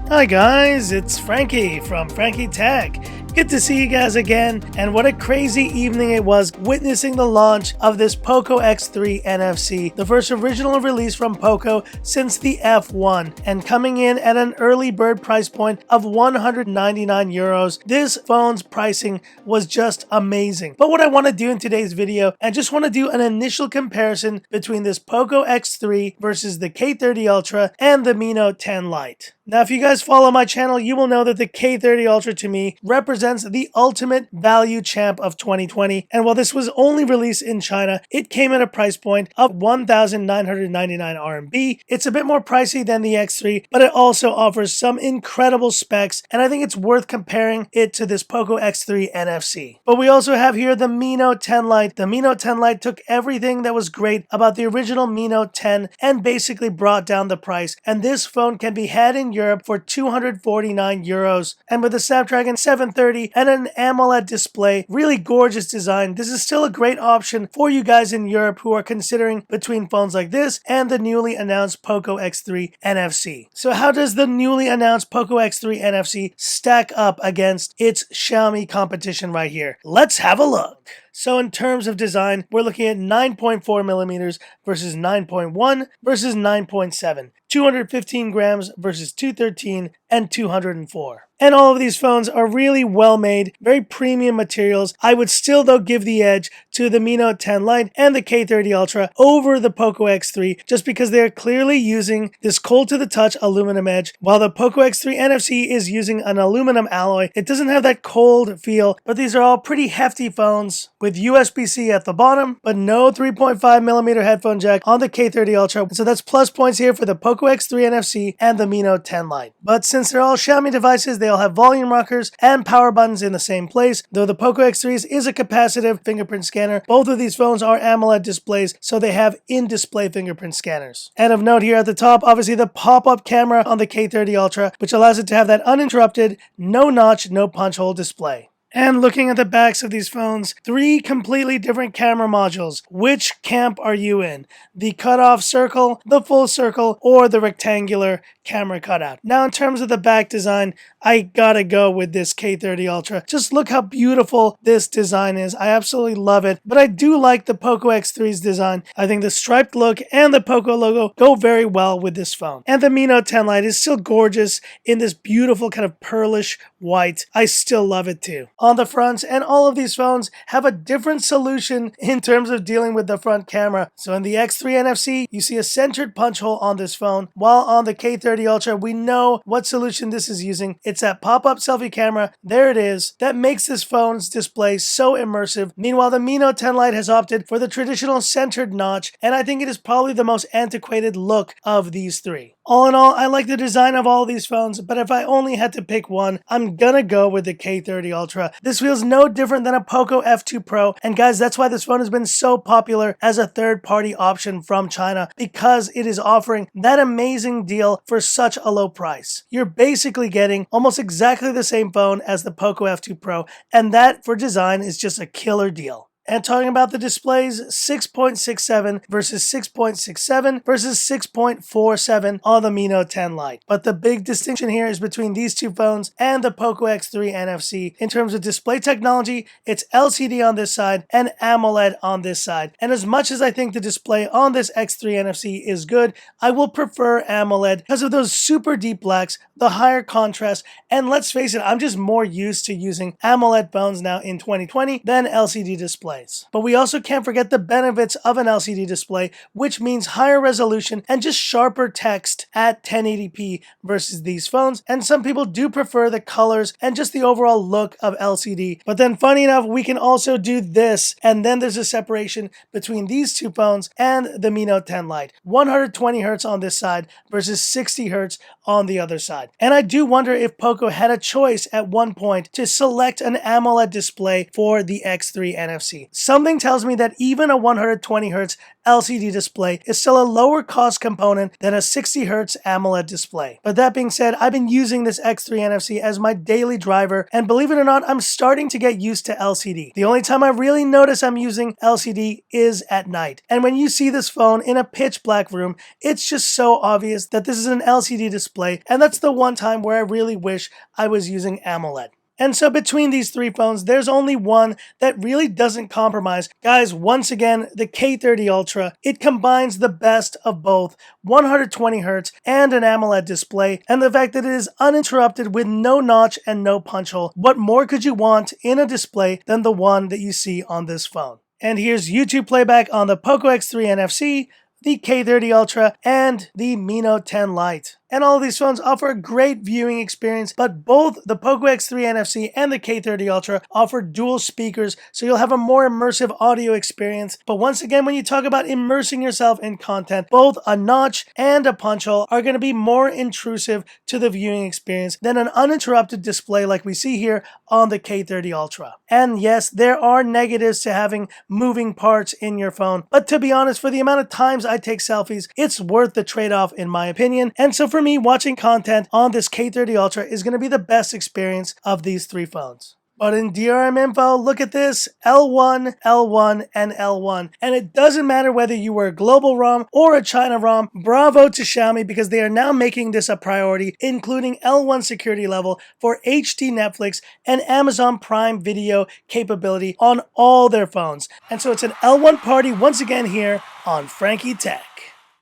Hi guys, it's Frankie from Frankie Tech. Good to see you guys again, and what a crazy evening it was witnessing the launch of this POCO X3 NFC, the first original release from POCO since the F1, and coming in at an early bird price point of 199 euros. This phone's pricing was just amazing. But what I want to do in today's video, I just want to do an initial comparison between this POCO X3 versus the K30 Ultra and the Mi Note 10 Lite. Now, if you guys follow my channel, you will know that the K30 Ultra to me represents the ultimate value champ of 2020. And while this was only released in China, it came at a price point of 1,999 RMB. It's a bit more pricey than the X3, but it also offers some incredible specs. And I think it's worth comparing it to this POCO X3 NFC. But we also have here the Mi Note 10 Lite. The Mi Note 10 Lite took everything that was great about the original Mi Note 10 and basically brought down the price. And this phone can be had in Europe for 249 euros. And with the Snapdragon 730 and an AMOLED display, really gorgeous design, this is still a great option for you guys in Europe who are considering between phones like this and the newly announced POCO X3 NFC. So how does the newly announced POCO X3 NFC stack up against its Xiaomi competition right here? Let's have a look. So in terms of design, we're looking at 9.4 millimeters versus 9.1 versus 9.7, 215 grams versus 213, and 204. And all of these phones are really well made, very premium materials. I would still though give the edge to the Mi Note 10 Lite and the K30 Ultra over the POCO X3 just because they're clearly using this cold to the touch aluminum edge. While the POCO X3 NFC is using an aluminum alloy, it doesn't have that cold feel, but these are all pretty hefty phones with USB-C at the bottom, but no 3.5 millimeter headphone jack on the K30 Ultra. So that's plus points here for the POCO X3 NFC and the Mi Note 10 Lite. But since they're all Xiaomi devices, they all have volume rockers and power buttons in the same place. Though the POCO X3 is a capacitive fingerprint scanner, both of these phones are AMOLED displays, so they have in-display fingerprint scanners. And of note here at the top, obviously the pop-up camera on the K30 Ultra, which allows it to have that uninterrupted, no notch, no punch hole display. And looking at the backs of these phones, three completely different camera modules. Which camp are you in? The cutoff circle, the full circle, or the rectangular camera cutout? Now in terms of the back design, I gotta go with this K30 Ultra. Just look how beautiful this design is. I absolutely love it. But I do like the POCO X3's design. I think the striped look and the POCO logo go very well with this phone. And the Mi Note 10 Lite is still gorgeous in this beautiful kind of pearlish white. I still love it too. On the fronts, and all of these phones have a different solution in terms of dealing with the front camera. So in the X3 NFC, you see a centered punch hole on this phone, while on the K30 Ultra, we know what solution this is using. It's that pop-up selfie camera, there it is, that makes this phone's display so immersive. Meanwhile, the Mi Note 10 Lite has opted for the traditional centered notch, and I think it is probably the most antiquated look of these three. All in all, I like the design of all of these phones, but if I only had to pick one, I'm gonna go with the K30 Ultra. This feels no different than a POCO F2 Pro, and guys, that's why this phone has been so popular as a third-party option from China, because it is offering that amazing deal for such a low price. You're basically getting almost exactly the same phone as the POCO F2 Pro, and that for design is just a killer deal. And talking about the displays, 6.67 versus 6.67 versus 6.47 on the Mi Note 10 Lite. But the big distinction here is between these two phones and the POCO X3 NFC. In terms of display technology, it's LCD on this side and AMOLED on this side. And as much as I think the display on this X3 NFC is good, I will prefer AMOLED because of those super deep blacks, the higher contrast, and let's face it, I'm just more used to using AMOLED phones now in 2020 than LCD displays. But we also can't forget the benefits of an LCD display, which means higher resolution and just sharper text at 1080p versus these phones. And some people do prefer the colors and just the overall look of LCD. But then funny enough, we can also do this, and then there's a separation between these two phones and the Mi Note 10 Lite. 120 Hz on this side versus 60 Hz on the other side. And I do wonder if POCO had a choice at one point to select an AMOLED display for the X3 NFC. something tells me that even a 120Hz LCD display is still a lower cost component than a 60Hz AMOLED display. But that being said, I've been using this X3 NFC as my daily driver, and believe it or not, I'm starting to get used to LCD. The only time I really notice I'm using LCD is at night. And when you see this phone in a pitch black room, it's just so obvious that this is an LCD display, and that's the one time where I really wish I was using AMOLED. And so between these three phones, there's only one that really doesn't compromise. Guys, once again, the K30 Ultra, it combines the best of both 120Hz and an AMOLED display, and the fact that it is uninterrupted with no notch and no punch hole. What more could you want in a display than the one that you see on this phone? And here's YouTube playback on the POCO X3 NFC, the K30 Ultra, and the Mi Note 10 Lite. And all of these phones offer a great viewing experience, but both the POCO X3 NFC and the K30 Ultra offer dual speakers, so you'll have a more immersive audio experience. But once again, when you talk about immersing yourself in content, both a notch and a punch hole are going to be more intrusive to the viewing experience than an uninterrupted display like we see here on the K30 Ultra. And yes, there are negatives to having moving parts in your phone, but to be honest, for the amount of times I take selfies, it's worth the trade-off in my opinion. And so for me, watching content on this K30 Ultra is going to be the best experience of these three phones. But in DRM Info, look at this, L1, L1, and L1. And it doesn't matter whether you were a global ROM or a China ROM, bravo to Xiaomi because they are now making this a priority, including L1 security level for HD Netflix and Amazon Prime Video capability on all their phones. And so it's an L1 party once again here on Frankie Tech.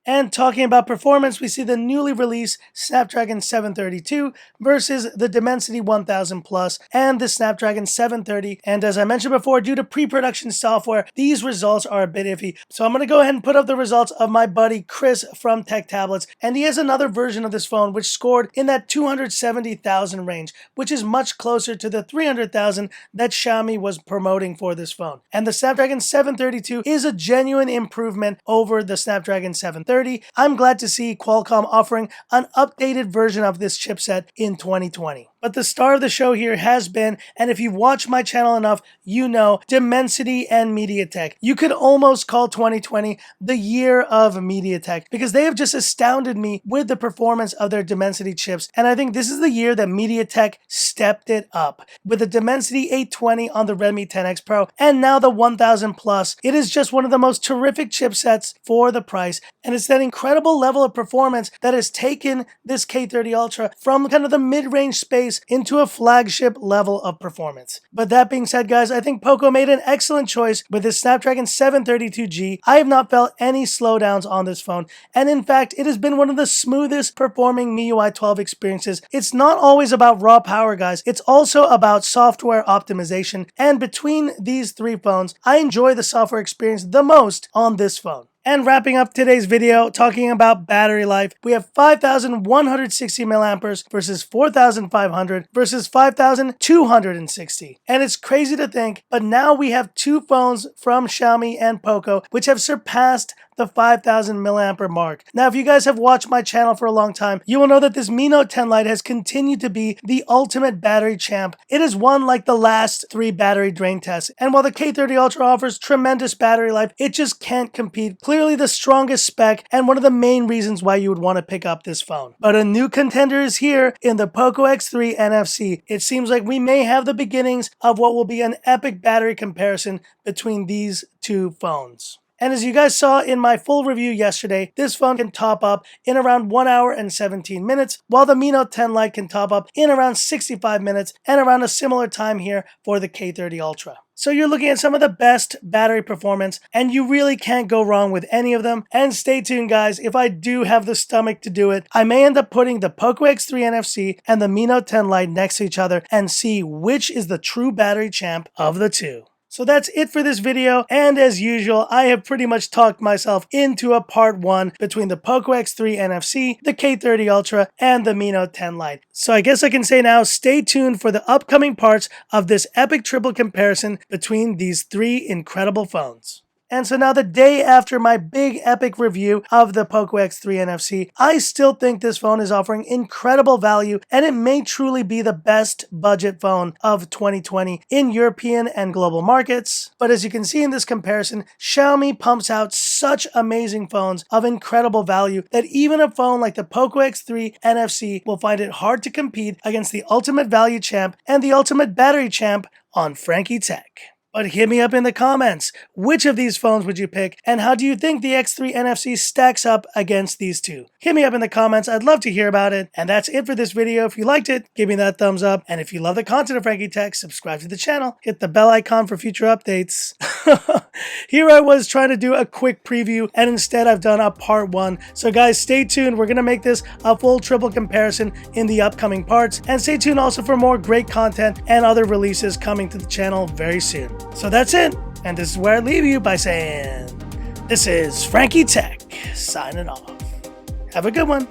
And talking about performance, we see the newly released Snapdragon 732 versus the Dimensity 1000 Plus and the Snapdragon 730. And as I mentioned before, due to pre-production software, these results are a bit iffy. So I'm going to go ahead and put up the results of my buddy Chris from Tech Tablets. And he has another version of this phone which scored in that 270,000 range, which is much closer to the 300,000 that Xiaomi was promoting for this phone. And the Snapdragon 732 is a genuine improvement over the Snapdragon 730. I'm glad to see Qualcomm offering an updated version of this chipset in 2020. But the star of the show here has been, and if you've watched my channel enough, you know, Dimensity and MediaTek. You could almost call 2020 the year of MediaTek because they have just astounded me with the performance of their Dimensity chips. And I think this is the year that MediaTek stepped it up. With the Dimensity 820 on the Redmi 10X Pro and now the 1000 Plus, it is just one of the most terrific chipsets for the price. And it's that incredible level of performance that has taken this K30 Ultra from kind of the mid-range space into a flagship level of performance. But that being said, guys, I think POCO made an excellent choice with this Snapdragon 732G. I have not felt any slowdowns on this phone, and in fact, it has been one of the smoothest performing MIUI 12 experiences. It's not always about raw power, guys. It's also about software optimization, and between these three phones, I enjoy the software experience the most on this phone. And wrapping up today's video, talking about battery life, we have 5,160 milliamperes versus 4,500 versus 5,260. And it's crazy to think, but now we have two phones from Xiaomi and POCO which have surpassed the 5,000 milliampere mark. Now, if you guys have watched my channel for a long time, you will know that this Mi Note 10 Lite has continued to be the ultimate battery champ. It has won like the last 3 battery drain tests. And while the K30 Ultra offers tremendous battery life, it just can't compete. Clearly the strongest spec and one of the main reasons why you would want to pick up this phone. But a new contender is here in the POCO X3 NFC. It seems like we may have the beginnings of what will be an epic battery comparison between these two phones. And as you guys saw in my full review yesterday, this phone can top up in around 1 hour and 17 minutes, while the Mi Note 10 Lite can top up in around 65 minutes and around a similar time here for the K30 Ultra. So you're looking at some of the best battery performance, and you really can't go wrong with any of them. And stay tuned, guys, if I do have the stomach to do it, I may end up putting the POCO X3 NFC and the Mi Note 10 Lite next to each other and see which is the true battery champ of the two. So that's it for this video, and as usual, I have pretty much talked myself into a part 1 between the POCO X3 NFC, the K30 Ultra, and the Mi Note 10 Lite. So I guess I can say now, stay tuned for the upcoming parts of this epic triple comparison between these three incredible phones. And so now the day after my big epic review of the POCO X3 NFC, I still think this phone is offering incredible value, and it may truly be the best budget phone of 2020 in European and global markets. But as you can see in this comparison, Xiaomi pumps out such amazing phones of incredible value that even a phone like the POCO X3 NFC will find it hard to compete against the ultimate value champ and the ultimate battery champ on Frankie Tech. But hit me up in the comments. Which of these phones would you pick, and how do you think the X3 NFC stacks up against these two? Hit me up in the comments. I'd love to hear about it. And that's it for this video. If you liked it, give me that thumbs up. And if you love the content of Frankie Tech, subscribe to the channel. Hit the bell icon for future updates. Here I was trying to do a quick preview, and instead I've done a part 1. So guys, stay tuned. We're going to make this a full triple comparison in the upcoming parts. And stay tuned also for more great content and other releases coming to the channel very soon. So that's it, and this is where I leave you by saying, this is Frankie Tech, signing off. Have a good one.